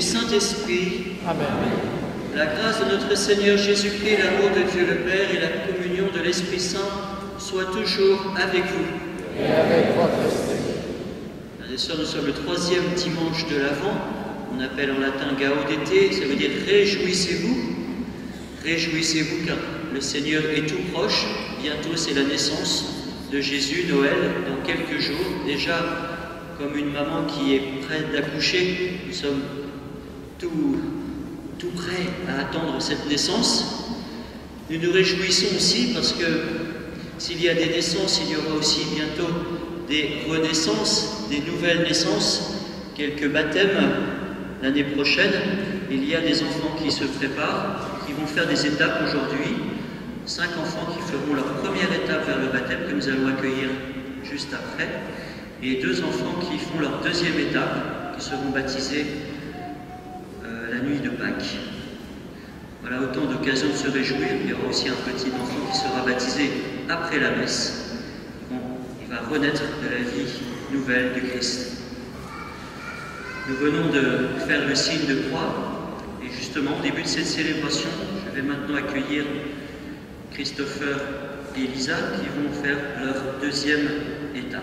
Saint-Esprit. Amen. La grâce de notre Seigneur Jésus-Christ, l'amour de Dieu le Père et la communion de l'Esprit Saint soient toujours avec vous. Et avec votre esprit. Frères et sœurs, nous sommes le 3e dimanche de l'Avent. On appelle en latin Gaudete, ça veut dire réjouissez-vous. Réjouissez-vous car le Seigneur est tout proche. Bientôt c'est la naissance de Jésus, Noël, dans quelques jours. Déjà, comme une maman qui est prête d'accoucher, nous sommes tout prêts à attendre cette naissance. Nous nous réjouissons aussi parce que s'il y a des naissances, il y aura aussi bientôt des renaissances, des nouvelles naissances, quelques baptêmes l'année prochaine. Il y a des enfants qui se préparent, qui vont faire des étapes aujourd'hui. 5 enfants qui feront leur première étape vers le baptême que nous allons accueillir juste après. Et 2 enfants qui font leur 2e étape, qui seront baptisés la nuit de Pâques. Voilà autant d'occasions de se réjouir. Il y aura aussi un petit enfant qui sera baptisé après la messe. Bon, il va renaître de la vie nouvelle de Christ. Nous venons de faire le signe de croix. Et justement, au début de cette célébration, je vais maintenant accueillir Christopher et Elisa qui vont faire leur 2e étape.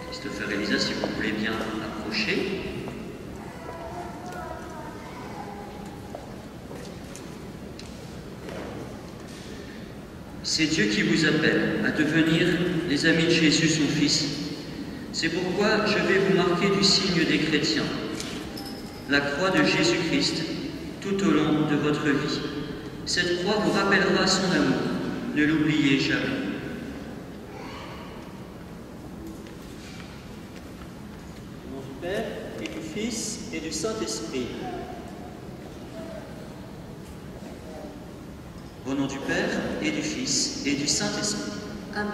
Christopher et Elisa, si vous voulez bien approcher. C'est Dieu qui vous appelle à devenir les amis de Jésus, son Fils. C'est pourquoi je vais vous marquer du signe des chrétiens, la croix de Jésus-Christ, tout au long de votre vie. Cette croix vous rappellera son amour. Ne l'oubliez jamais. Au nom du Père, et du Fils, et du Saint-Esprit. Au nom du Père, et du Fils, et du Saint-Esprit. Amen.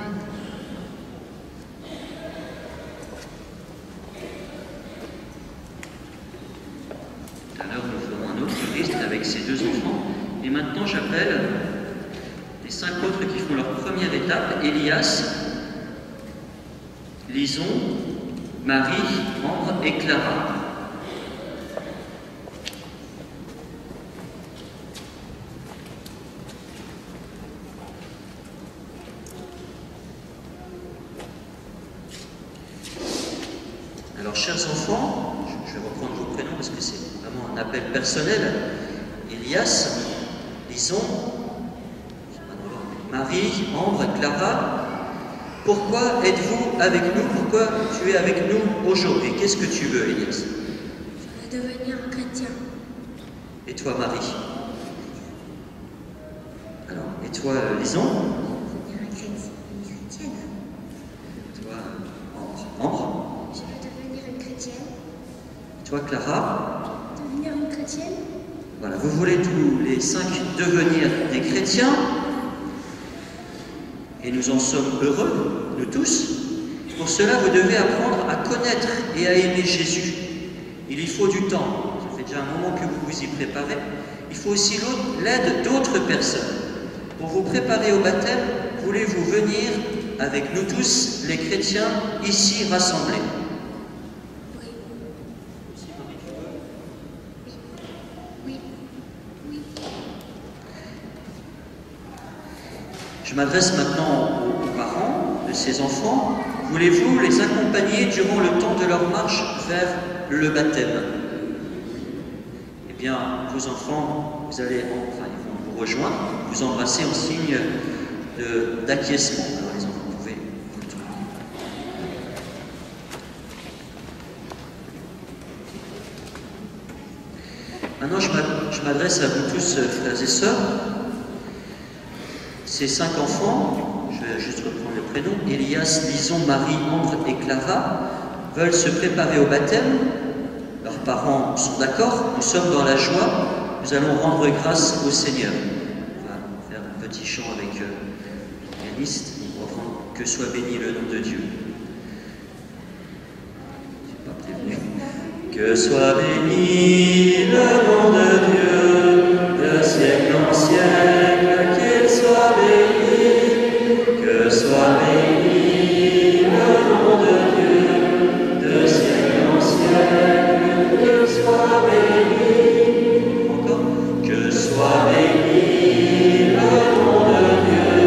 Tout à l'heure, nous ferons un autre registre avec ces 2 enfants. Et maintenant, j'appelle les 5 autres qui font leur première étape, Elias, Lison, Marie, Ambre et Clara. Alors, chers enfants, je vais reprendre vos prénoms parce que c'est vraiment un appel personnel, Elias, Lison, Marie, Ambre, Clara, pourquoi êtes-vous avec nous? Pourquoi tu es avec nous aujourd'hui? Qu'est-ce que tu veux, Elias? Je veux devenir un chrétien. Et toi, Marie? Alors, et toi, Lison? Devenir une chrétienne. Et toi, Ambre? Je veux devenir une chrétienne. Et toi, Clara? Devenir une chrétienne. Voilà, vous voulez tous les 5 devenir des chrétiens? Et nous en sommes heureux, nous tous. Pour cela, vous devez apprendre à connaître et à aimer Jésus. Il y faut du temps. Ça fait déjà un moment que vous vous y préparez. Il faut aussi l'aide d'autres personnes. Pour vous préparer au baptême, voulez-vous venir avec nous tous, les chrétiens, ici rassemblés? Oui. Oui. Oui. Je m'adresse maintenant aux parents de ces enfants. Voulez-vous les accompagner durant le temps de leur marche vers le baptême? Eh bien, vos enfants, ils vont vous rejoindre, vous embrasser en signe d'acquiescement. Alors les enfants, vous pouvez vous tourner. Maintenant, je m'adresse à vous tous, frères et sœurs. Ces 5 enfants, je vais juste reprendre le prénom, Elias, Lison, Marie, Ambre et Clara, veulent se préparer au baptême. Leurs parents sont d'accord, nous sommes dans la joie, nous allons rendre grâce au Seigneur. On va faire un petit chant avec le pianiste, on va prendre « Que soit béni le nom de Dieu ». Que soit béni le nom de Dieu, de siècle en siècle, qu'il soit béni, que soit béni le nom de Dieu, de siècle en siècle, qu'il soit béni. Encore, que soit béni le nom de Dieu,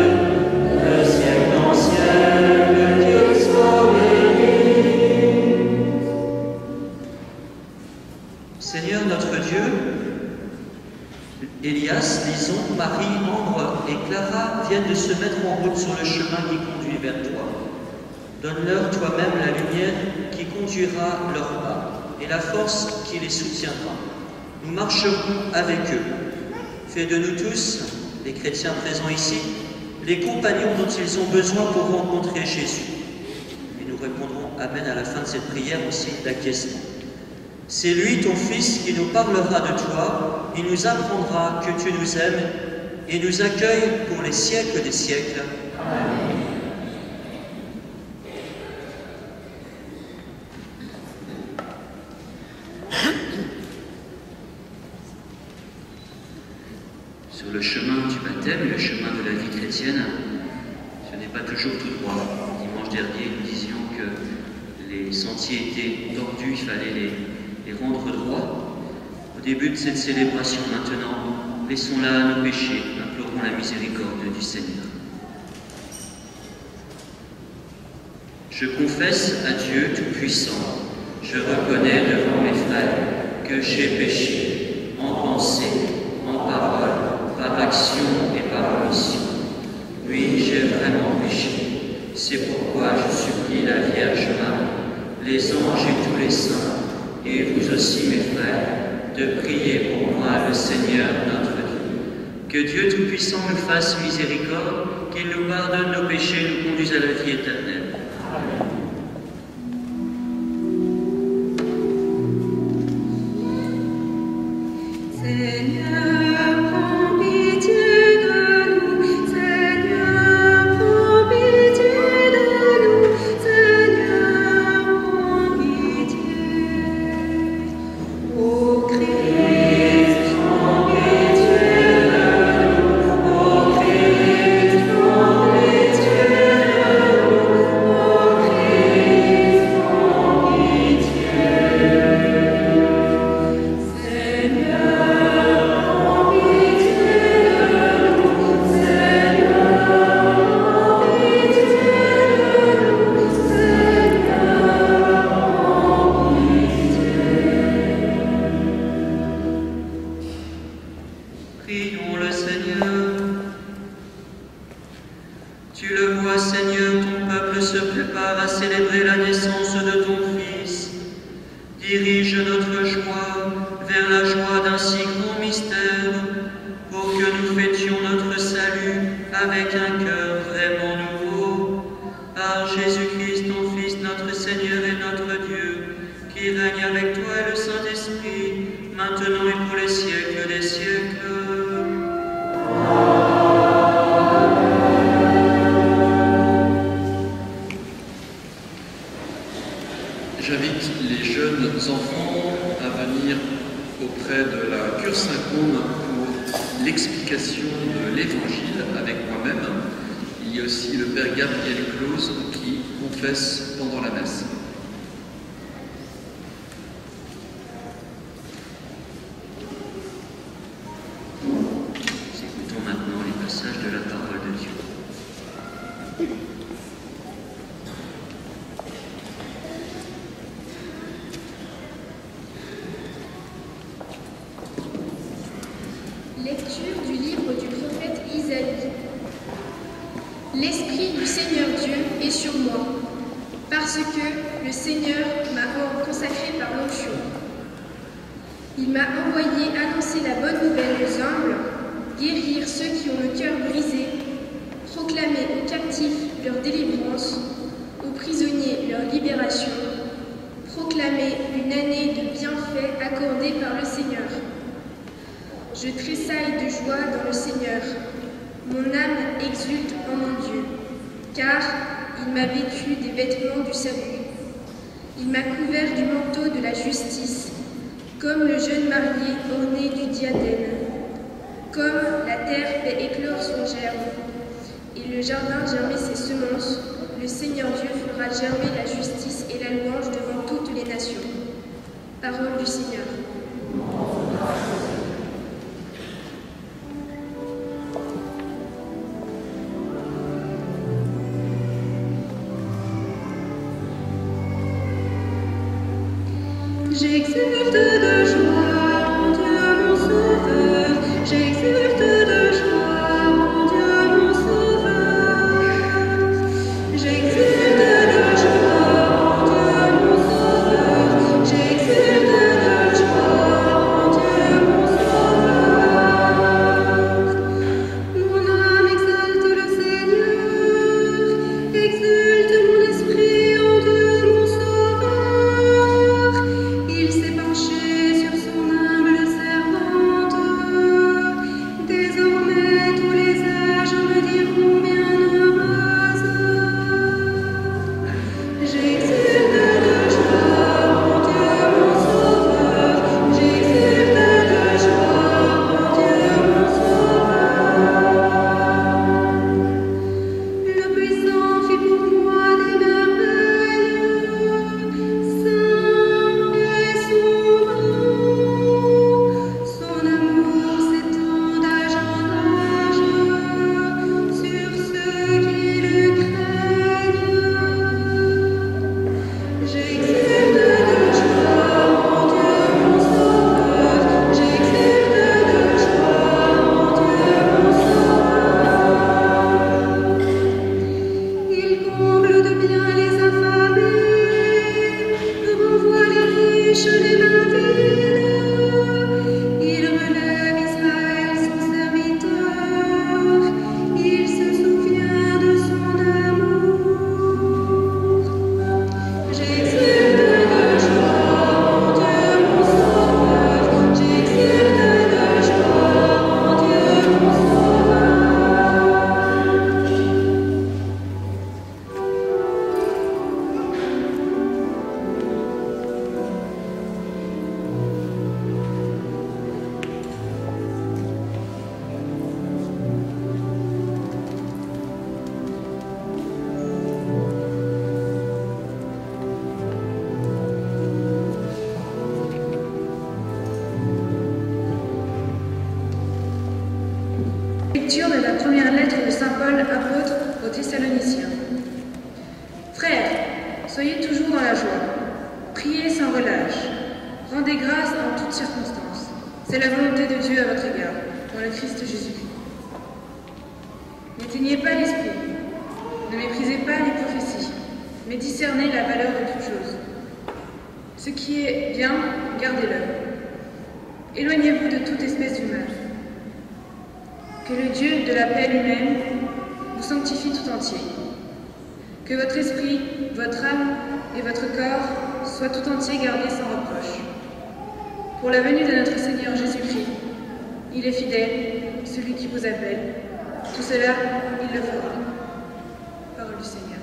de siècle en siècle, qu'il soit béni. Seigneur notre Dieu, Elias, Lison, Marie, Ambre et Clara viennent de se mettre en route sur le chemin qui conduit vers toi. Donne-leur toi-même la lumière qui conduira leur pas et la force qui les soutiendra. Nous marcherons avec eux. Fais de nous tous, les chrétiens présents ici, les compagnons dont ils ont besoin pour rencontrer Jésus. Et nous répondrons Amen à la fin de cette prière en signe d'acquiescement. C'est lui, ton Fils, qui nous parlera de toi, il nous apprendra que tu nous aimes et nous accueille pour les siècles des siècles. Amen. Sur le chemin du baptême, le chemin de la vie chrétienne, ce n'est pas toujours tout droit. Dimanche dernier, nous disions que les sentiers étaient tordus, il fallait les rendre droits. Au début de cette célébration maintenant, laissons là nos péchés, implorons la miséricorde du Seigneur. Je confesse à Dieu Tout-Puissant, je reconnais devant mes frères que j'ai péché, en pensée, en parole, par action et par omission. Oui, j'ai vraiment péché. C'est pourquoi je supplie la Vierge Marie, les anges et tous les saints, et vous aussi, mes frères, de prier pour moi, le Seigneur notre Dieu. Que Dieu Tout-Puissant nous fasse miséricorde, qu'il nous pardonne nos péchés et nous conduise à la vie éternelle. Amen. Prions le Seigneur. Tu le vois, Seigneur, ton peuple se prépare à célébrer la naissance de ton Fils. Dirige notre joie vers la joie d'un si grand mystère, pour que nous fêtions notre salut avec un cœur vraiment nouveau. Par Jésus-Christ, ton Fils, notre Seigneur et notre Dieu, qui règne avec toi et le Saint-Esprit, maintenant et pour les siècles des siècles. J'invite les jeunes enfants à venir auprès de la cure Saint-Côme pour l'explication de l'Évangile avec moi-même. Il y a aussi le Père Gabriel Clause qui confesse pendant la messe. Écoutons maintenant les passages de la parole de Dieu. Lecture du livre du prophète Isaïe. L'Esprit du Seigneur Dieu est sur moi, parce que le Seigneur m'a consacré par l'onction. Il m'a envoyé annoncer la bonne nouvelle aux humbles, guérir ceux qui ont le cœur brisé, proclamer aux captifs leur délivrance, aux prisonniers leur libération, proclamer une année de bienfaits accordée par le Seigneur. Je tressaille de joie dans le Seigneur. Mon âme exulte en mon Dieu, car il m'a vêtu des vêtements du salut. Il m'a couvert du manteau de la justice, comme le jeune marié orné du diadème. Comme la terre fait éclore son germe, et le jardin germer ses semences, le Seigneur Dieu fera germer la justice et la louange devant toutes les nations. Parole du Seigneur. J'exulte de joie, mon Dieu, mon Sauveur. J'exulte de joie, mon Dieu, mon Sauveur. J'exulte de joie, mon Dieu, mon Sauveur. J'exulte de joie, mon Dieu, mon Sauveur. Mon âme exalte le Seigneur, exulte mon esprit en Dieu, mon Sauveur. Il s'est penché sur son humble servante. Désormais tous les âges me diront bienheureuse. J'exulte de joie, mon Dieu, mon Sauveur. J'exulte de joie, mon Dieu, mon Sauveur. Le puissant fit pour moi des merveilles. Saint est son nom, son amour s'étend d'âge en âge sur ceux qui le craignent. J'exulte de joie, mon Dieu, mon Sauveur. J'exulte de joie, mon Dieu, mon Sauveur. Il comble de bien les affamés, renvoie les riches les mains vides. Il relève Israël son serviteur, il se souvient de son amour. J'exulte de joie, mon Dieu, mon Sauveur. J'exulte de joie, mon Dieu, mon Sauveur. Lecture de la première lettre de saint Paul, apôtre aux Thessaloniciens. Frères, soyez toujours dans la joie, priez sans relâche, rendez grâce en toutes circonstances. C'est la volonté de Dieu à votre égard. dans le Christ Jésus. N'éteignez pas l'esprit, ne méprisez pas les prophéties, mais discernez la valeur de toutes choses. Ce qui est bien, gardez-le. Éloignez-vous de toute espèce du mal. Que le Dieu de la paix lui-même vous sanctifie tout entier. Que votre esprit, votre âme et votre corps soient tout entiers gardés sans reproche. Pour la venue de notre Seigneur Jésus-Christ, il est fidèle, celui qui vous appelle. Tout cela, il le fera. Parole du Seigneur.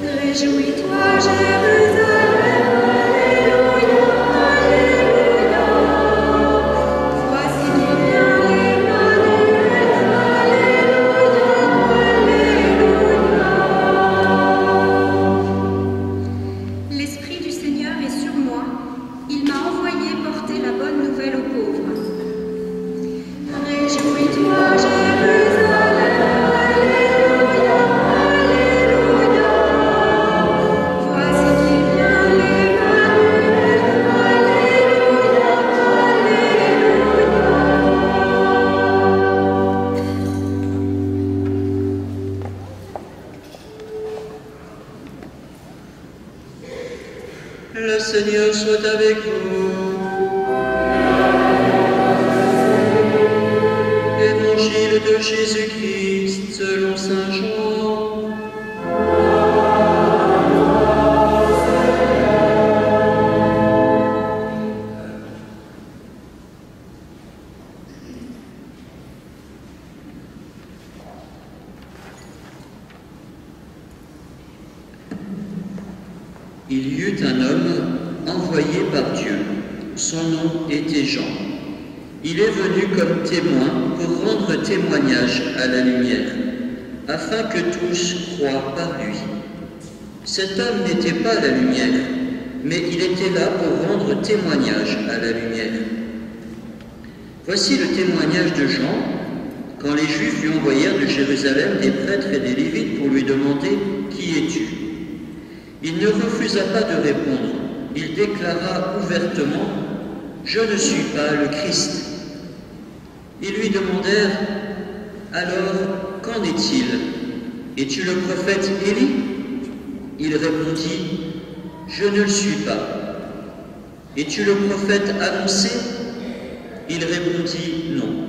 Réjouis-toi, Jérusalem, Alléluia, Alléluia. Voici qui vient l'Emmanuel, Alléluia, Alléluia. L'Esprit du Seigneur est sur moi, il m'a envoyé porter la bonne nouvelle aux pauvres. Réjouis-toi, Jérusalem, Alléluia, Alléluia. Voici qui vient l'Emmanuel, Alléluia, Alléluia. Le Seigneur soit avec vous. Évangile de Jésus-Christ selon saint Jean. Il y eut un homme envoyé par Dieu. Son nom était Jean. Il est venu comme témoin pour rendre témoignage à la lumière, afin que tous croient par lui. Cet homme n'était pas la lumière, mais il était là pour rendre témoignage à la lumière. Voici le témoignage de Jean, quand les Juifs lui envoyèrent de Jérusalem des prêtres et des Lévites pour lui demander « Qui es-tu » Il ne refusa pas de répondre. Il déclara ouvertement « Je ne suis pas le Christ ». Ils lui demandèrent « Alors, qu'en est-il? Es-tu le prophète Élie » Il répondit « Je ne le suis pas. » « Es-tu le prophète annoncé » Il répondit « Non. »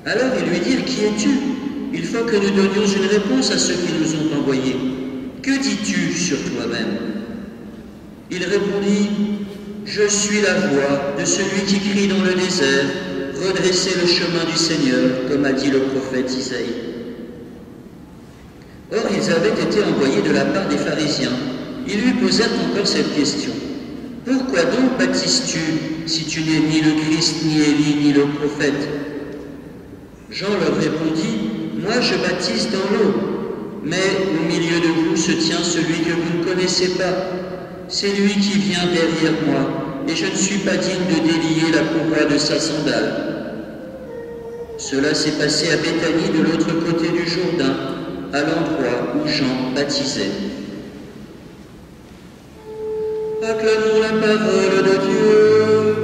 Alors ils lui dirent « Qui es-tu? Il faut que nous donnions une réponse à ceux qui nous ont envoyés. Que dis-tu sur toi-même » Il répondit « Je suis la voix de celui qui crie dans le désert, redressez le chemin du Seigneur, comme a dit le prophète Isaïe. » Or, ils avaient été envoyés de la part des pharisiens. Ils lui posèrent encore cette question. « Pourquoi donc baptises-tu, si tu n'es ni le Christ, ni Élie, ni le prophète ?» Jean leur répondit, « Moi je baptise dans l'eau, mais au milieu de vous se tient celui que vous ne connaissez pas. C'est lui qui vient derrière moi, et je ne suis pas digne de délier la courroie de sa sandale. » Cela s'est passé à Béthanie, de l'autre côté du Jourdain, à l'endroit où Jean baptisait. Acclamons la parole de Dieu.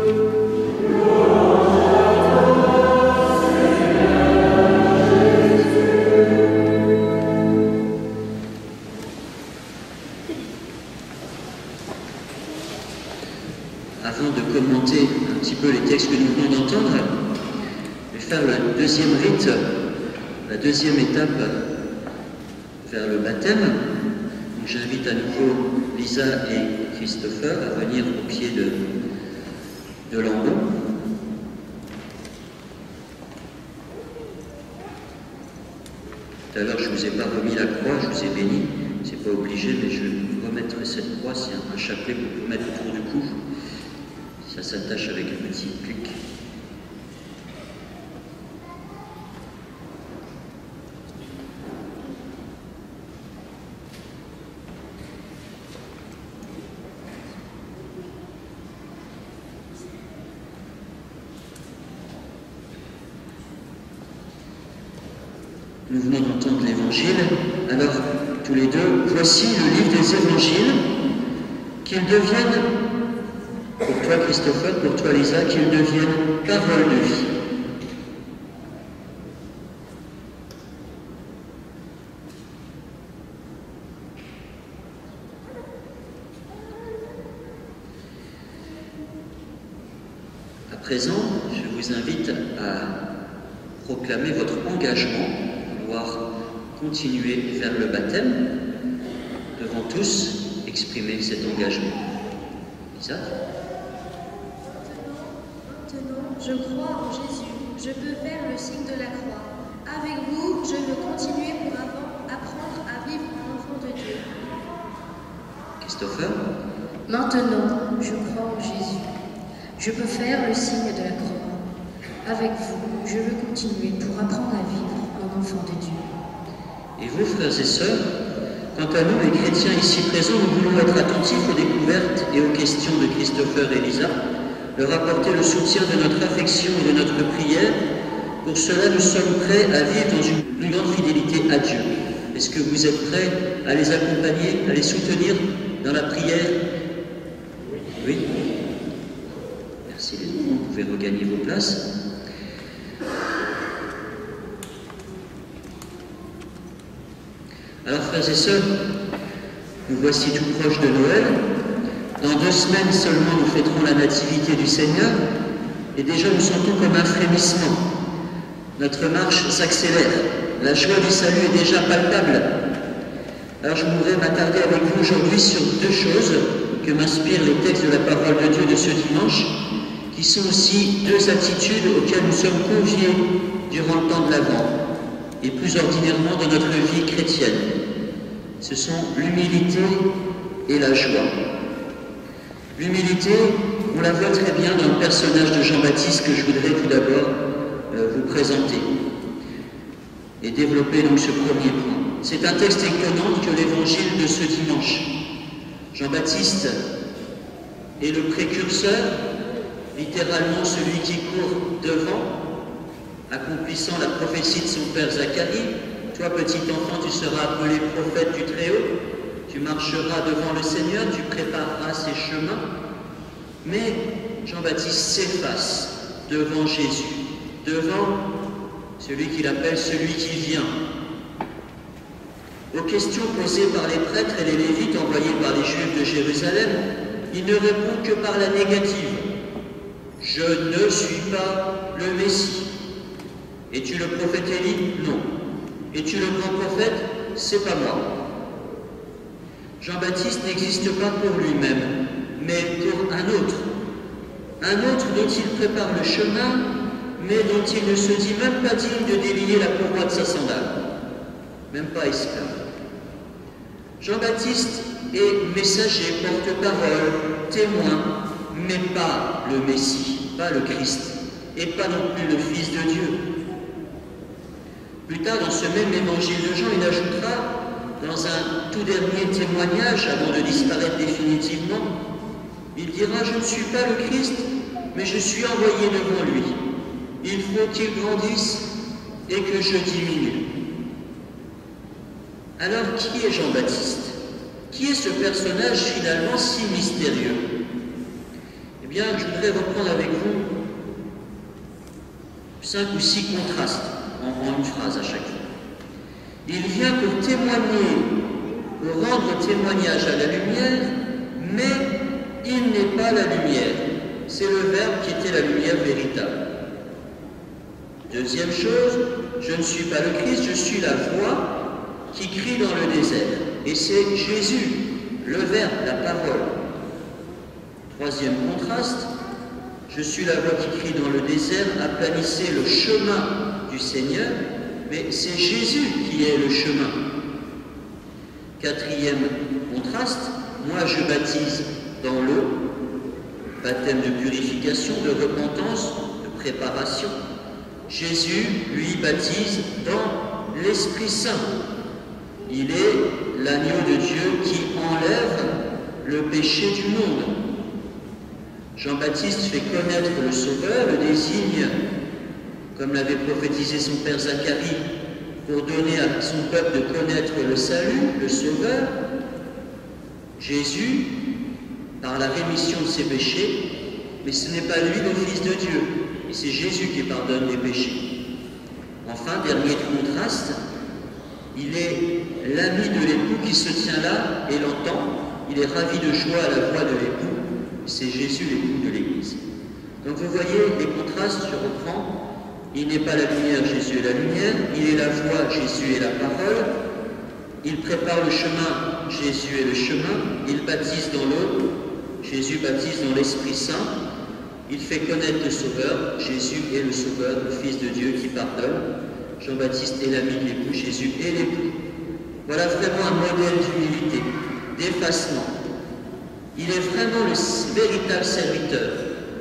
Avant de commenter un petit peu les textes que nous venons d'entendre, je vais faire le deuxième rite, la deuxième étape vers le baptême. J'invite à nouveau Lisa et Christopher à venir au pied de l'emblème. Tout à l'heure, je ne vous ai pas remis la croix, je vous ai béni. C'est pas obligé, mais je remettrai cette croix. C'est un chapelet qu'on peut mettre autour du cou. Ça s'attache avec un petit clic. Nous venons d'entendre l'Évangile, alors tous les deux, voici le livre des Évangiles, qu'ils deviennent, pour toi Christopher, pour toi Lisa, qu'ils deviennent paroles de vie. À présent, je vous invite à proclamer votre engagement, vouloir continuer vers le baptême, devant tous exprimer cet engagement. Lisa ? Maintenant, je crois en Jésus, je peux faire le signe de la croix. Avec vous, je veux continuer pour apprendre à vivre en enfant de Dieu. Christopher ? Maintenant, je crois en Jésus. Je peux faire le signe de la croix. Avec vous, je veux continuer pour apprendre à vivre en enfant de Dieu. Et vous, frères et sœurs, quant à nous, les chrétiens ici présents, nous voulons être attentifs aux découvertes et aux questions de Christopher et Lisa, leur apporter le soutien de notre affection et de notre prière. Pour cela, nous sommes prêts à vivre dans une plus grande fidélité à Dieu. Est-ce que vous êtes prêts à les accompagner, à les soutenir dans la prière ? Oui. Merci les enfants, vous pouvez regagner vos places. Alors frères et sœurs, nous voici tout proche de Noël. Dans 2 semaines seulement, nous fêterons la nativité du Seigneur et déjà nous sentons comme un frémissement. Notre marche s'accélère, la joie du salut est déjà palpable. Alors je voudrais m'attarder avec vous aujourd'hui sur 2 choses que m'inspirent les textes de la parole de Dieu de ce dimanche, qui sont aussi 2 attitudes auxquelles nous sommes conviés durant le temps de l'Avent et plus ordinairement dans notre vie chrétienne. Ce sont l'humilité et la joie. L'humilité, on la voit très bien dans le personnage de Jean-Baptiste que je voudrais tout d'abord vous présenter et développer donc ce premier point. C'est un texte étonnant que l'évangile de ce dimanche. Jean-Baptiste est le précurseur, littéralement celui qui court devant, accomplissant la prophétie de son père Zacharie. Toi, petit enfant, tu seras appelé prophète du Très-Haut, tu marcheras devant le Seigneur, tu prépareras ses chemins. Mais Jean-Baptiste s'efface devant Jésus, devant celui qu'il appelle celui qui vient. Aux questions posées par les prêtres et les lévites envoyés par les Juifs de Jérusalem, il ne répond que par la négative. Je ne suis pas le Messie. Es-tu le prophète Élie? Non. Es-tu le grand prophète? C'est pas moi. Jean-Baptiste n'existe pas pour lui-même, mais pour un autre. Un autre dont il prépare le chemin, mais dont il ne se dit même pas digne de délier la courroie de sa sandale. Même pas esclave. Jean-Baptiste est messager, porte-parole, témoin, mais pas le Messie, pas le Christ, et pas non plus le Fils de Dieu. Plus tard, dans ce même évangile de Jean, il ajoutera, dans un tout dernier témoignage, avant de disparaître définitivement, il dira « Je ne suis pas le Christ, mais je suis envoyé devant lui. Il faut qu'il grandisse et que je diminue. » Alors, qui est Jean-Baptiste? Qui est ce personnage finalement si mystérieux? Eh bien, je voudrais reprendre avec vous 5 ou 6 contrastes en une phrase à chaque fois. Il vient pour témoigner, pour rendre témoignage à la lumière, mais il n'est pas la lumière. C'est le Verbe qui était la lumière véritable. Deuxième chose, je ne suis pas le Christ, je suis la voix qui crie dans le désert. Et c'est Jésus, le Verbe, la parole. Troisième contraste, je suis la voix qui crie dans le désert, aplanissez le chemin du Seigneur, mais c'est Jésus qui est le chemin. Quatrième contraste, moi je baptise dans l'eau, baptême de purification, de repentance, de préparation. Jésus, lui, baptise dans l'Esprit Saint. Il est l'agneau de Dieu qui enlève le péché du monde. Jean-Baptiste fait connaître le Sauveur, le désigne, comme l'avait prophétisé son père Zacharie, pour donner à son peuple de connaître le salut, le Sauveur, Jésus, par la rémission de ses péchés, mais ce n'est pas lui le Fils de Dieu, et c'est Jésus qui pardonne les péchés. Enfin, dernier contraste, il est l'ami de l'époux qui se tient là et l'entend, il est ravi de joie à la voix de l'époux, c'est Jésus l'époux de l'Église. Donc vous voyez les contrastes, je reprends. Il n'est pas la lumière, Jésus est la lumière. Il est la voie, Jésus est la parole. Il prépare le chemin, Jésus est le chemin. Il baptise dans l'eau, Jésus baptise dans l'Esprit Saint. Il fait connaître le Sauveur, Jésus est le Sauveur, le Fils de Dieu qui pardonne. Jean-Baptiste est l'ami de l'époux, Jésus est l'époux. Voilà vraiment un modèle d'humilité, d'effacement. Il est vraiment le véritable serviteur,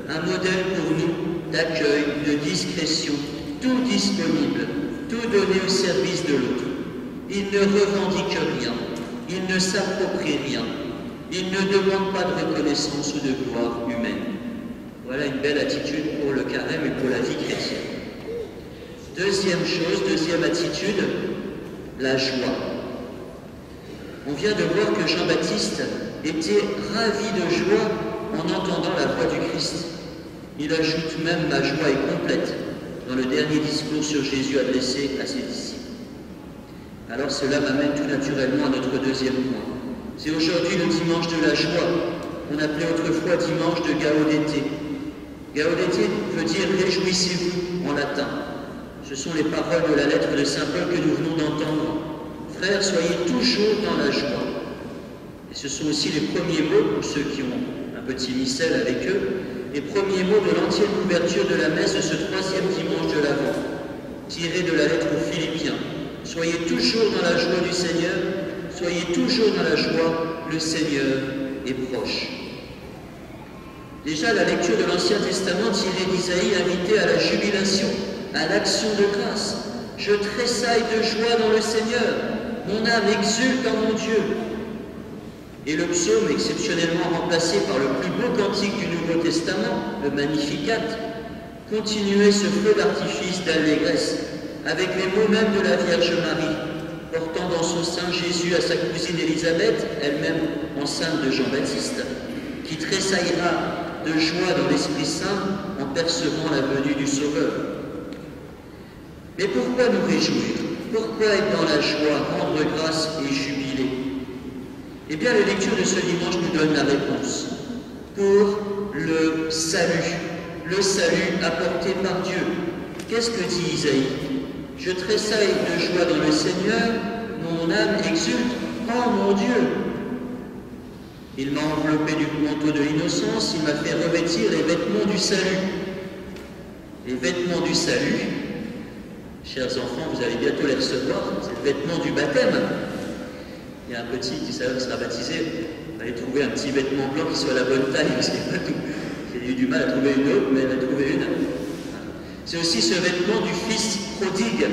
un modèle pour nous d'accueil, de discrétion, tout disponible, tout donné au service de l'autre. Il ne revendique rien, il ne s'approprie rien, il ne demande pas de reconnaissance ou de gloire humaine. Voilà une belle attitude pour le carême et pour la vie chrétienne. Deuxième chose, deuxième attitude, la joie. On vient de voir que Jean-Baptiste était ravi de joie en entendant la voix du Christ. Il ajoute même « ma joie est complète » dans le dernier discours sur Jésus adressé à ses disciples. Alors cela m'amène tout naturellement à notre deuxième point. C'est aujourd'hui le dimanche de la joie, qu'on appelait autrefois dimanche de Gaudete. Gaudete veut dire « réjouissez-vous » en latin. Ce sont les paroles de la lettre de saint Paul que nous venons d'entendre. « Frères, soyez toujours dans la joie ». Et ce sont aussi les premiers mots, pour ceux qui ont un petit missel avec eux, les premiers mots de l'entière ouverture de la messe de ce troisième dimanche de l'Avent, tiré de la lettre aux Philippiens. Soyez toujours dans la joie du Seigneur, soyez toujours dans la joie, le Seigneur est proche. Déjà, la lecture de l'Ancien Testament tirée d'Isaïe invitait à la jubilation, à l'action de grâce. Je tressaille de joie dans le Seigneur, mon âme exulte en mon Dieu. Et le psaume, exceptionnellement remplacé par le plus beau cantique du Nouveau Testament, le Magnificat, continuait ce feu d'artifice d'allégresse, avec les mots mêmes de la Vierge Marie, portant dans son sein Jésus à sa cousine Élisabeth, elle-même enceinte de Jean-Baptiste, qui tressaillera de joie dans l'Esprit Saint en percevant la venue du Sauveur. Mais pourquoi nous réjouir? Pourquoi être dans la joie, rendre grâce et jubiler? Eh bien, la lecture de ce dimanche nous donne la réponse. Pour le salut apporté par Dieu. Qu'est-ce que dit Isaïe? Je tressaille de joie dans le Seigneur, mon âme exulte en mon Dieu. Il m'a enveloppé du manteau de l'innocence, il m'a fait revêtir les vêtements du salut. Les vêtements du salut, chers enfants, vous allez bientôt les recevoir, c'est le vêtement du baptême. Il y a un petit qui sera baptisé, il va aller trouver un petit vêtement blanc qui soit à la bonne taille, parce qu'il n'y a pas tout. J'ai eu du mal à trouver une autre, mais elle a trouvé une. C'est aussi ce vêtement du fils prodigue,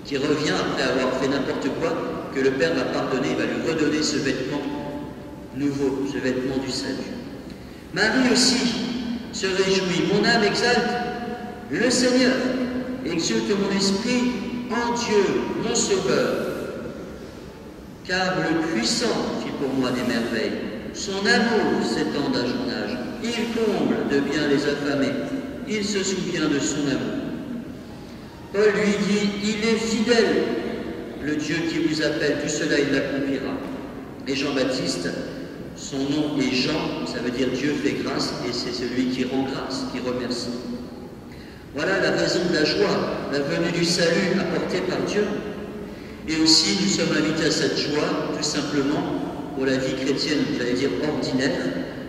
qui revient après avoir fait n'importe quoi, que le Père va pardonner, il va lui redonner ce vêtement nouveau, ce vêtement du salut. Marie aussi se réjouit, mon âme exalte le Seigneur, exulte mon esprit en Dieu, mon Sauveur. Car le puissant fit pour moi des merveilles. Son amour s'étend d'âge en âge. Il comble de bien les affamés. Il se souvient de son amour. Paul lui dit, il est fidèle. Le Dieu qui vous appelle, tout cela il l'accomplira. Et Jean-Baptiste, son nom est Jean, ça veut dire Dieu fait grâce, et c'est celui qui rend grâce, qui remercie. Voilà la raison de la joie, la venue du salut apportée par Dieu. Et aussi, nous sommes invités à cette joie, tout simplement, pour la vie chrétienne, j'allais dire ordinaire,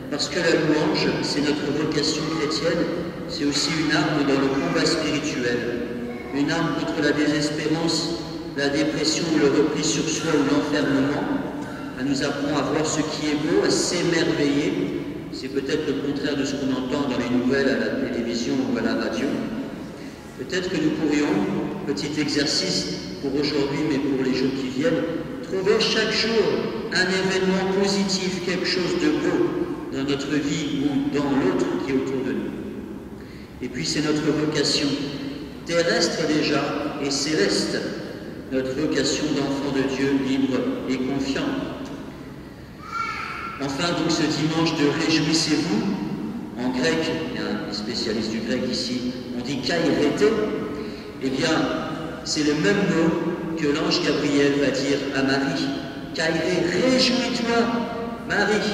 parce que la louange, c'est notre vocation chrétienne, c'est aussi une arme dans le combat spirituel, une arme contre la désespérance, la dépression ou le repli sur soi ou l'enfermement. Elle nous apprend à voir ce qui est beau, à s'émerveiller. C'est peut-être le contraire de ce qu'on entend dans les nouvelles, à la télévision ou à la radio. Peut-être que nous pourrions, petit exercice pour aujourd'hui, mais pour les jours qui viennent, trouver chaque jour un événement positif, quelque chose de beau dans notre vie ou dans l'autre qui est autour de nous. Et puis c'est notre vocation terrestre déjà et céleste notre vocation d'enfant de Dieu libre et confiant. Enfin, donc, ce dimanche de réjouissez-vous, en grec, il y a un spécialiste du grec ici, on dit kairete, eh bien, c'est le même mot que l'ange Gabriel va dire à Marie. Kairé, réjouis-toi, Marie.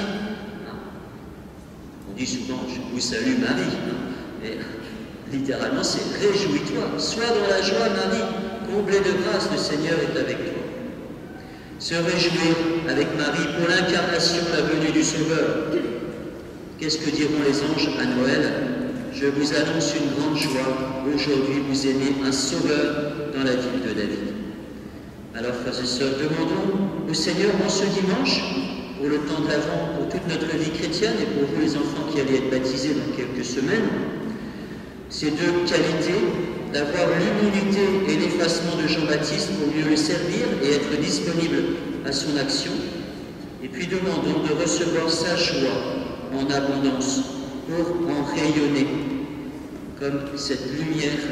On dit souvent, je vous salue Marie, mais littéralement, c'est réjouis-toi, sois dans la joie, Marie, comblée de grâce, le Seigneur est avec toi. Se réjouir avec Marie pour l'incarnation, la venue du Sauveur. Qu'est-ce que diront les anges à Noël? Je vous annonce une grande joie. Aujourd'hui, vous aimez un Sauveur dans la ville de David. Alors, frères et sœurs, demandons au Seigneur en ce dimanche, pour le temps de l'Avent, pour toute notre vie chrétienne et pour vous les enfants qui allez être baptisés dans quelques semaines, ces deux qualités, d'avoir l'humilité et l'effacement de Jean-Baptiste pour mieux le servir et être disponible à son action. Et puis demandons de recevoir sa joie en abondance pour en rayonner comme cette lumière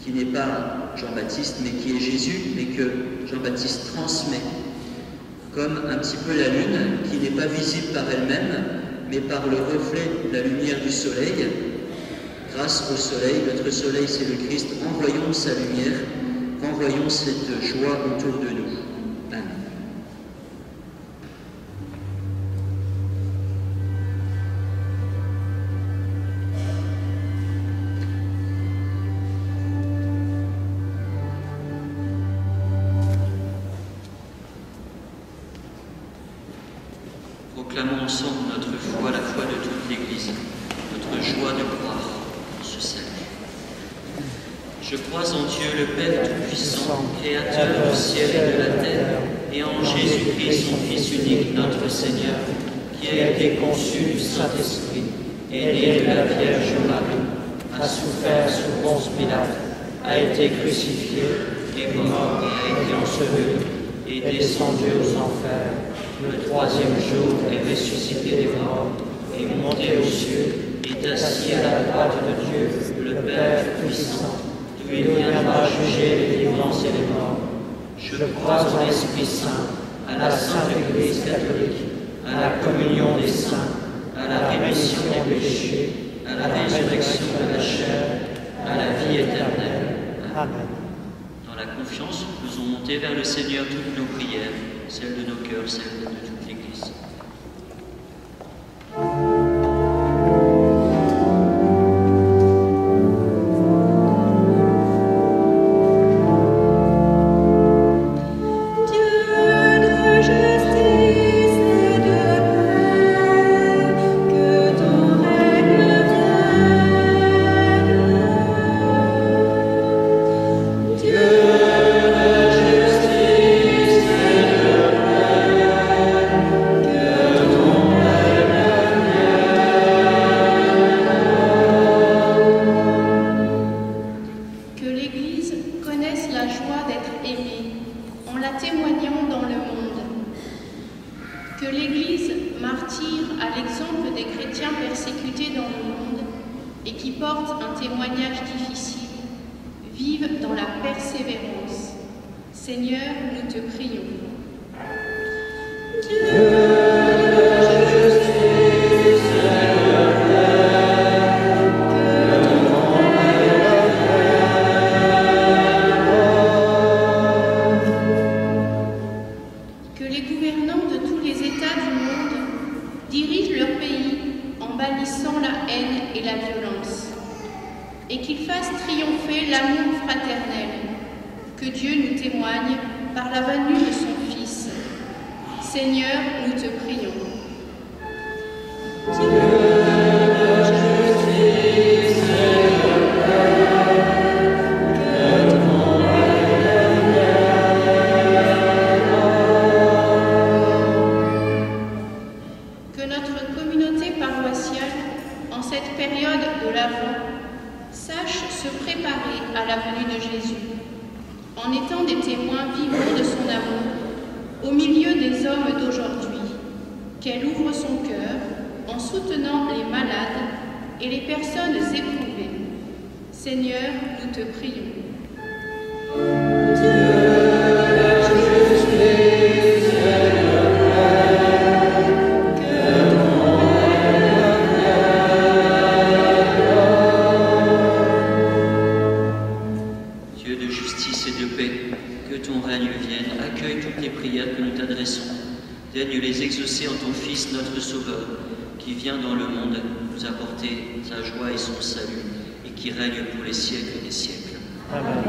qui n'est pas Jean-Baptiste mais qui est Jésus, mais que Jean-Baptiste transmet, comme un petit peu la lune qui n'est pas visible par elle-même mais par le reflet de la lumière du soleil. Grâce au soleil, notre soleil c'est le Christ, envoyons sa lumière, renvoyons cette joie autour de nous. Amen. Proclamons ensemble notre foi, la foi de toute l'Église, notre joie de croire en ce salut. Je crois en Dieu le Père Tout-Puissant, Créateur du ciel et de la terre, et en Jésus-Christ, son Fils unique, notre Seigneur, qui a été conçu du Saint-Esprit, est né de la Vierge Marie, a souffert sous Ponce Pilate, a été crucifié, est mort et a été enseveli, est descendu aux enfers. Le troisième jour est ressuscité des morts, est monté aux cieux, est assis à la droite de Dieu, le Père Puissant, d'où il viendra juger les vivants et les morts. Je crois en l'Esprit Saint, à la Sainte Église catholique, à la communion des saints, à la rémission des péchés, à la résurrection de la chair, à la vie éternelle. Amen. Dans la confiance, faisons monter vers le Seigneur toutes nos prières, celles de nos cœurs, celles de toute l'Église. Dieu ciel, accueille toutes les prières que nous t'adressons. Daigne les exaucer en ton Fils, notre Sauveur, qui vient dans le monde nous apporter sa joie et son salut, et qui règne pour les siècles des siècles. Amen.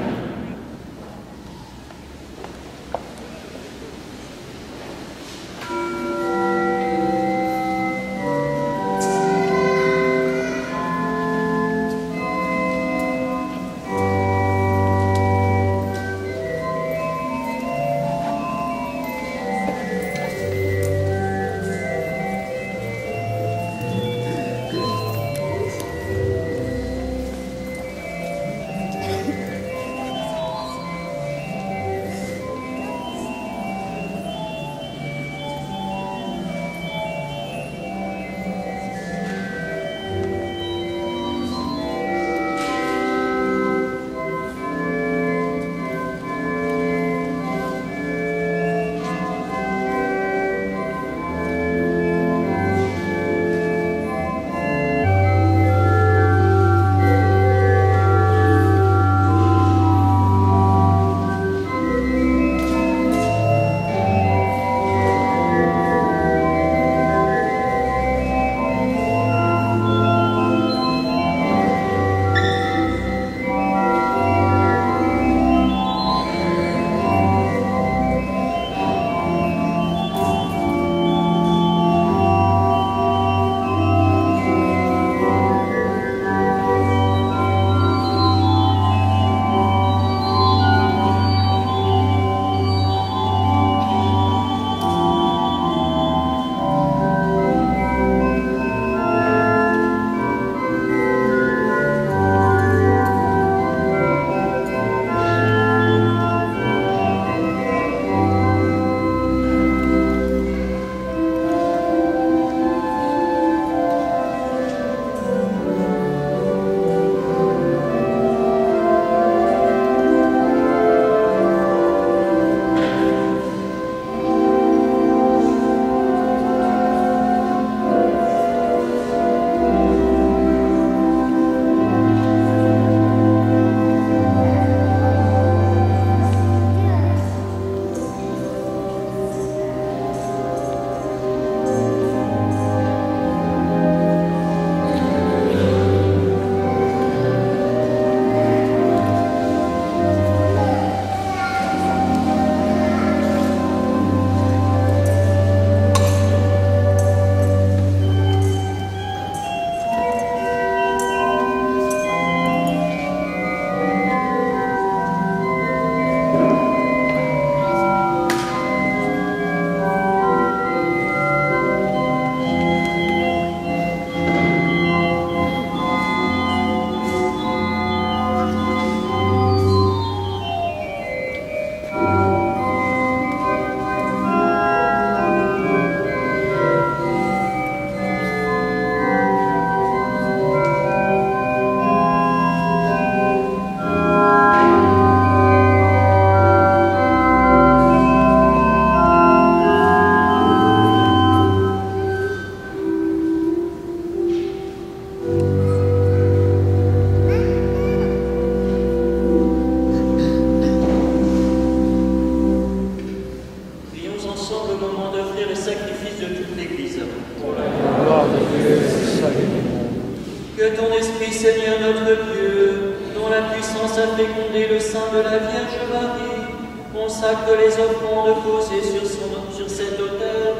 Que ton esprit, Seigneur notre Dieu, dont la puissance a fécondé le sein de la Vierge Marie, consacre les offrandes posées sur cet autel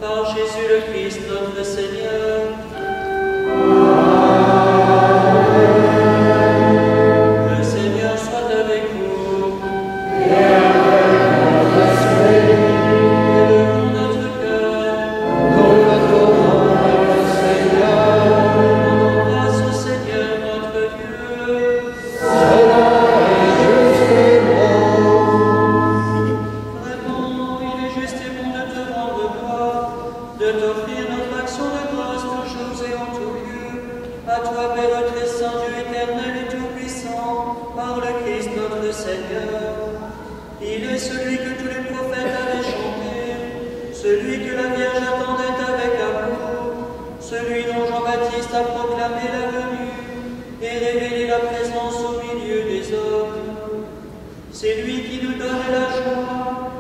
par Jésus le Christ notre Seigneur. Le Seigneur soit avec vous. Élevons notre cœur. Rendons grâce au Seigneur notre Dieu. Vraiment, il est juste et bon de te rendre gloire, de t'offrir notre action de grâce toujours et en tout lieu. À toi, Père très saint, Dieu éternel et tout-puissant, par le Christ notre Seigneur. Il est celui que tous les prophètes avaient chanté, celui que la Vierge attendait avec amour, celui dont Jean-Baptiste a proclamé la venue et révélé la présence au milieu des hommes. C'est lui qui nous donne la joie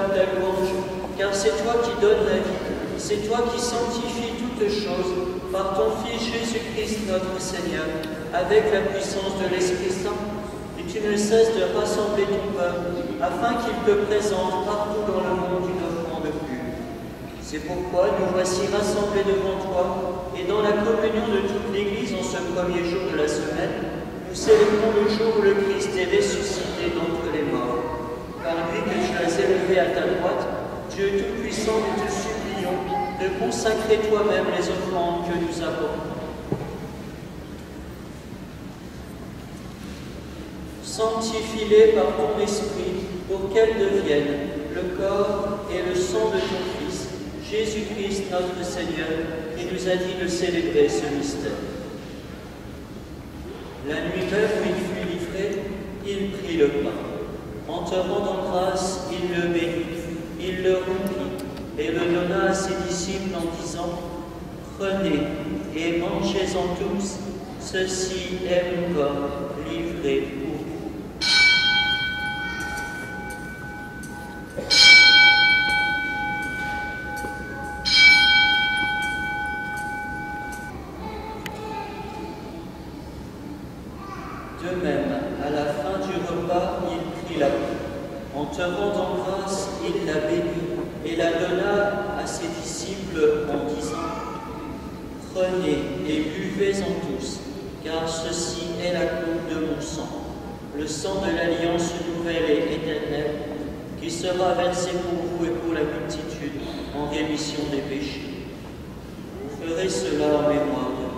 ta louange, car c'est toi qui donnes la vie, c'est toi qui sanctifies toutes choses par ton Fils Jésus-Christ notre Seigneur, avec la puissance de l'Esprit Saint, et tu ne cesses de rassembler ton peuple, afin qu'il te présente partout dans le monde une offrande pure. C'est pourquoi nous voici rassemblés devant toi, et dans la communion de toute l'Église en ce premier jour de la semaine, nous célébrons le jour où le Christ est ressuscité d'entre les morts. Par lui que tu as élevé à ta droite, Dieu Tout-Puissant, nous te supplions de consacrer toi-même les offrandes que nous apportons. Sanctifie-les par ton esprit pour qu'elles deviennent le corps et le sang de ton Fils, Jésus-Christ notre Seigneur, qui nous a dit de célébrer ce mystère. La nuit même où il fut livré, il prit le pain. En te rendant grâce, il le bénit, il le rompit et le donna à ses disciples en disant « Prenez et mangez-en tous, ceci est mon corps livré pour vous. » De même, à la fin du repas, il prit la coupe. En te rendant grâce, il la bénit et la donna à ses disciples en disant « Prenez et buvez-en tous, car ceci est la coupe de mon sang, le sang de l'alliance nouvelle et éternelle, qui sera versé pour vous et pour la multitude en rémission des péchés. Vous ferez cela en mémoire de moi. »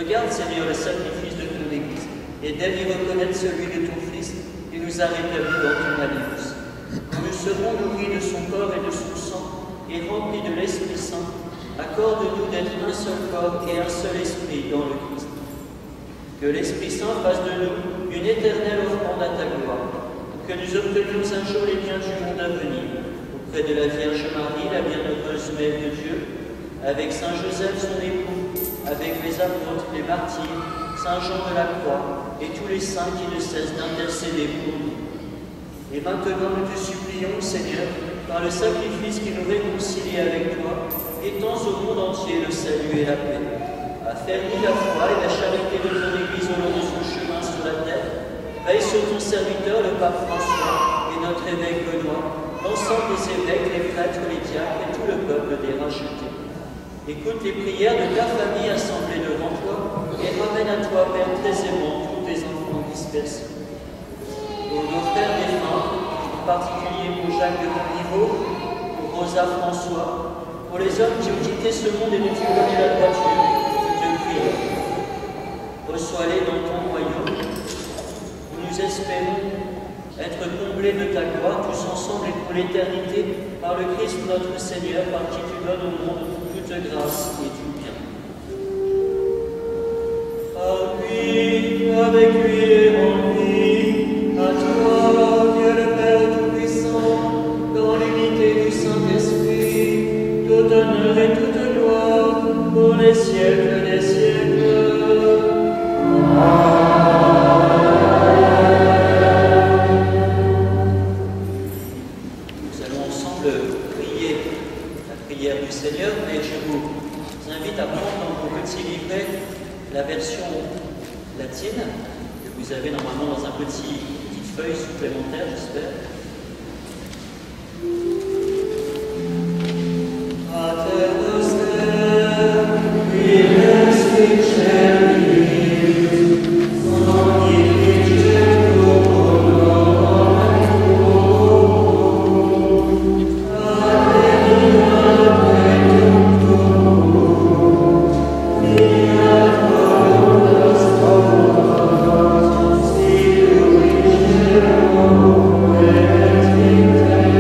Regarde, Seigneur, le sacrifice de ton Église, et daigne y reconnaître celui de ton Fils, qui nous a rétablis dans ton alliance. Nous serons nourris de son corps et de son sang, et remplis de l'Esprit Saint. Accorde-nous d'être un seul corps et un seul esprit dans le Christ. Que l'Esprit Saint fasse de nous une éternelle offrande à ta gloire, pour que nous obtenions un jour les biens du monde à venir, auprès de la Vierge Marie, la bienheureuse Mère de Dieu, avec Saint Joseph son époux, avec les apôtres, les martyrs, Saint Jean de la Croix, et tous les saints qui ne cessent d'intercéder pour nous. Et maintenant nous te supplions, Seigneur, par le sacrifice qui nous réconcilie avec toi, étends au monde entier le salut et la paix. Affermis la foi et la charité de ton Église au long de son chemin sur la terre. Veille sur ton serviteur, le pape François, et notre évêque Benoît, l'ensemble des évêques, les prêtres, les diacres et tout le peuple des rachetés. Écoute les prières de ta famille assemblée devant toi et ramène à toi, Père très aimant, tous tes enfants dispersés. Pour nos frères défunts, en particulier pour Jacques de Monniveau, pour Rosa François, pour les hommes qui ont quitté ce monde et dont tu connais la droiture, nous te prions. Reçois-les dans ton royaume, où nous espérons être comblés de ta gloire, tous ensemble et pour l'éternité, par le Christ notre Seigneur, par qui tu donnes au monde toute grâce et tout bien. avec lui et en lui, à toi, Dieu le Père Tout-Puissant, dans l'unité du Saint-Esprit, tout honneur et toute gloire, pour les siècles des siècles. Nous allons ensemble prier la prière du Seigneur, mais je vous invite à prendre dans vos petits livrets la version latine que vous avez normalement dans une petite feuille supplémentaire, j'espère. Pater noster, qui es in celis, sanctificetur nomen tuum, adveniat regnum tuum, fiat voluntas tua, sicut in cielo et in terra.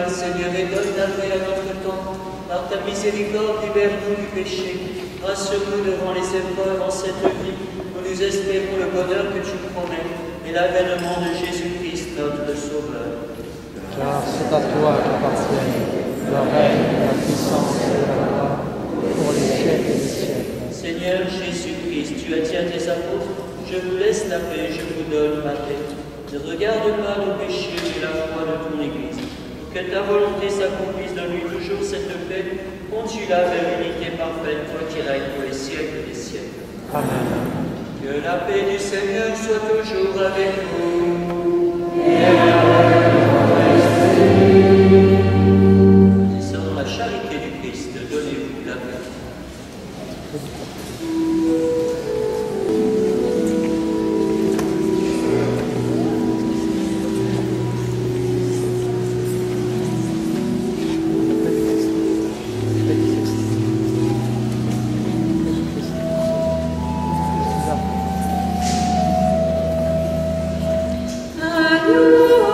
Seigneur, et donne ta paix à notre temps. Par ta miséricorde, libère-nous du péché. Rassure-nous devant les épreuves en cette vie, où nous espérons le bonheur que tu promets et l'avènement de Jésus-Christ, notre Sauveur. Car c'est à toi qu'appartiennent le règne, la puissance et la gloire pour les siècles des siècles. Seigneur Jésus-Christ, tu as dit à tes apôtres, je vous laisse la paix, je vous donne ma paix. Ne regarde pas nos péchés, mais la foi de ton Église. Que ta volonté s'accomplisse, donne-lui toujours cette paix, conduis-la vers l'unité parfaite, toi qui règnes pour les siècles des siècles. Amen. Que la paix du Seigneur soit toujours avec vous. C'est dans la charité du Christ, donnez-vous la paix. À nous.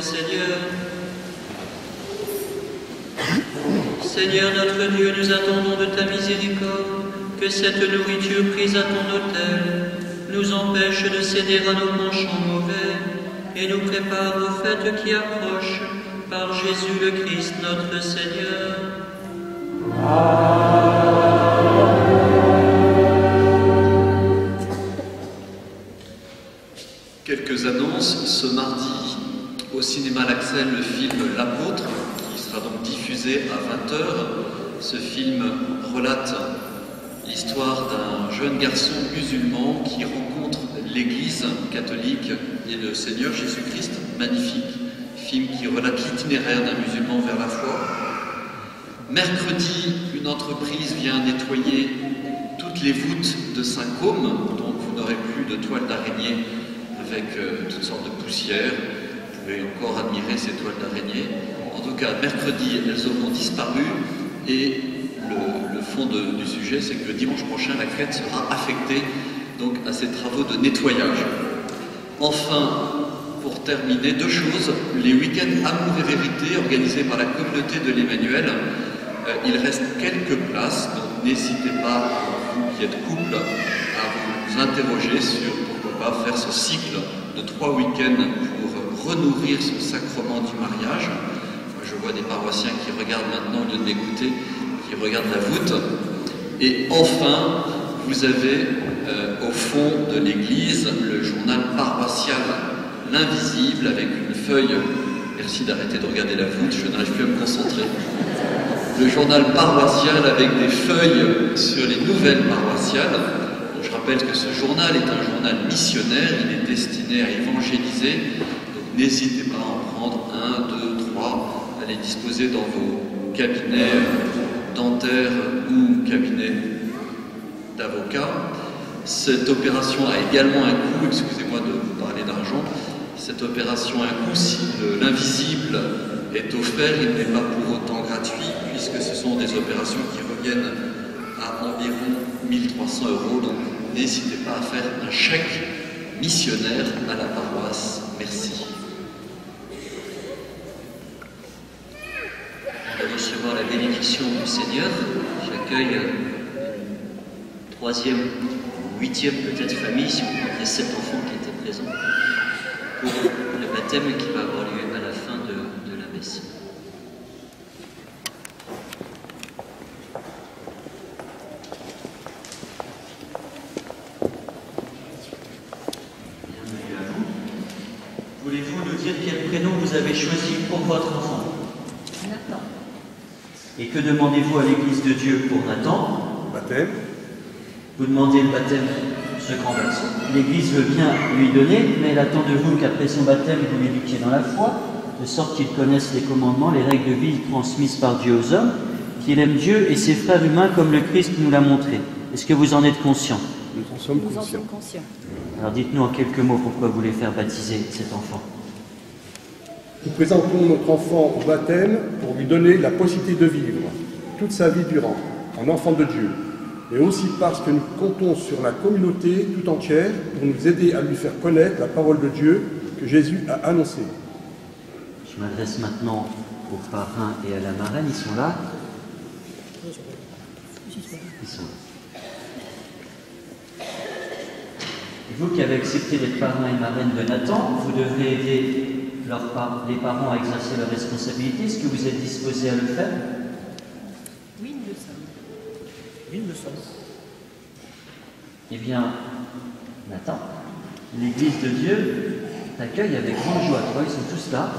Seigneur. Seigneur notre Dieu, nous attendons de ta miséricorde que cette nourriture prise à ton autel nous empêche de céder à nos penchants mauvais et nous prépare aux fêtes qui approchent par Jésus le Christ notre Seigneur. Quelques annonces. Ce mardi, au cinéma L'Axel, le film L'Apôtre, qui sera donc diffusé à 20h. Ce film relate l'histoire d'un jeune garçon musulman qui rencontre l'Église catholique et le Seigneur Jésus-Christ. Magnifique film qui relate l'itinéraire d'un musulman vers la foi. Mercredi, une entreprise vient nettoyer toutes les voûtes de Saint-Côme, donc vous n'aurez plus de toiles d'araignée avec toutes sortes de poussières. Vous pouvez encore admirer ces toiles d'araignée. En tout cas, mercredi, elles auront disparu et le fond du sujet, c'est que le dimanche prochain, la crête sera affectée donc, à ces travaux de nettoyage. Enfin, pour terminer, deux choses. Les week-ends Amour et Vérité organisés par la communauté de l'Emmanuel. Il reste quelques places, donc n'hésitez pas, vous qui êtes couple, à vous interroger sur pourquoi pas faire ce cycle de 3 week-ends pour renourrir ce sacrement du mariage. Enfin, je vois des paroissiens qui regardent maintenant, au lieu de m'écouter, qui regardent la voûte. Et enfin, vous avez au fond de l'église le journal paroissial L'Invisible avec une feuille. Merci d'arrêter de regarder la voûte, je n'arrive plus à me concentrer. Le journal paroissial avec des feuilles sur les nouvelles paroissiales. Je rappelle que ce journal est un journal missionnaire, il est destiné à évangéliser. Donc n'hésitez pas à en prendre 1, 2, 3, à les disposer dans vos cabinets dentaires ou cabinets d'avocats. Cette opération a également un coût, excusez-moi de vous parler d'argent, cette opération a un coût si l'invisible est offert, il n'est pas pour autant gratuit, puisque ce sont des opérations qui reviennent à environ 1 300 €, donc n'hésitez pas à faire un chèque missionnaire à la paroisse. Merci. On va recevoir la bénédiction du Seigneur. J'accueille une 3e ou 8e peut-être famille, si vous comptez 7 enfants qui étaient présents, pour le baptême qui va avoir lieu à la fin de la messe. Bienvenue à vous. Voulez-vous nous dire quel prénom vous avez choisi pour votre enfant? Nathan. Et que demandez-vous à l'Église de Dieu pour Nathan? Baptême. Vous demandez le baptême de ce grand garçon. L'Église veut bien lui donner, mais elle attend de vous qu'après son baptême, vous l'éduquiez dans la foi, de sorte qu'il connaisse les commandements, les règles de vie transmises par Dieu aux hommes, qu'il aime Dieu et ses frères humains comme le Christ nous l'a montré. Est-ce que vous en êtes conscient? Nous en sommes conscients. Alors dites-nous en quelques mots pourquoi vous voulez faire baptiser cet enfant. Nous présentons notre enfant au baptême pour lui donner la possibilité de vivre toute sa vie durant, en enfant de Dieu. Et aussi parce que nous comptons sur la communauté tout entière pour nous aider à lui faire connaître la parole de Dieu que Jésus a annoncée. Je m'adresse maintenant aux parrains et à la marraine. Ils sont là? Ils sont là. Et vous qui avez accepté d'être parrain et marraine de Nathan, vous devrez aider les parents à exercer leurs responsabilités. Est-ce que vous êtes disposés à le faire? Oui, nous le sommes. Oui, nous le sommes. Eh bien, Nathan, l'Église de Dieu t'accueille avec grande joie. Toi, ils sont tous là.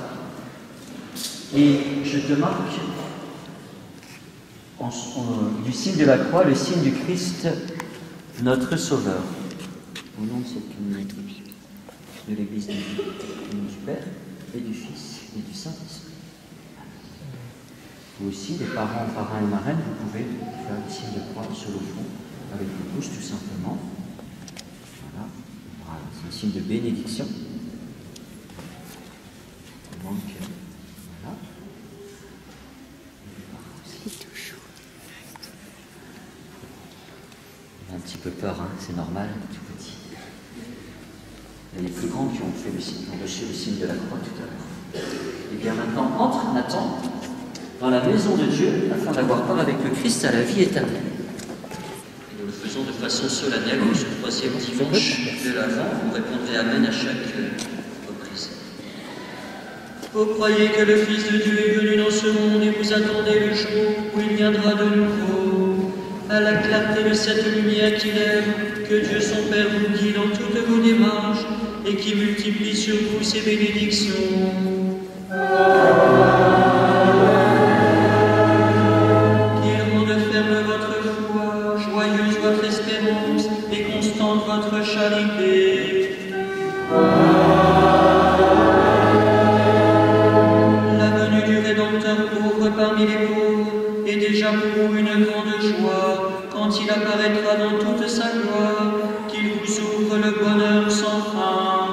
Et je te marque du signe de la croix, le signe du Christ, notre Sauveur. Au nom de cette communauté de l'Église de Dieu, au nom du Père et du Fils et du Saint-Esprit. Vous aussi, les parents, parrains et marraines, vous pouvez faire le signe de croix sur le front, avec vos bouches tout simplement. Voilà, c'est un signe de bénédiction. Donc, voilà. C'est tout chaud. On a un petit peu peur, hein, c'est normal, tout petit. Il y a les plus grands qui ont reçu le signe de la croix tout à l'heure. Et bien maintenant, entre, Nathan, dans la maison de Dieu, afin d'avoir part avec le Christ à la vie éternelle. Et nous le faisons de façon solennelle, ce troisième dimanche de l'Avent. Vous répondrez Amen à chaque reprise. Vous croyez que le Fils de Dieu est venu dans ce monde et vous attendez le jour où il viendra de nouveau, à la clarté de cette lumière qu'il aime, que Dieu son Père vous guide dans toutes vos démarches et qui multiplie sur vous ses bénédictions. Qu'il rende ferme votre foi, joyeuse votre espérance et constante votre charité. La venue du Rédempteur pauvre parmi les pauvres est déjà pour vous une grande joie quand il apparaîtra dans toute sa gloire, qu'il vous ouvre le bonheur sans fin.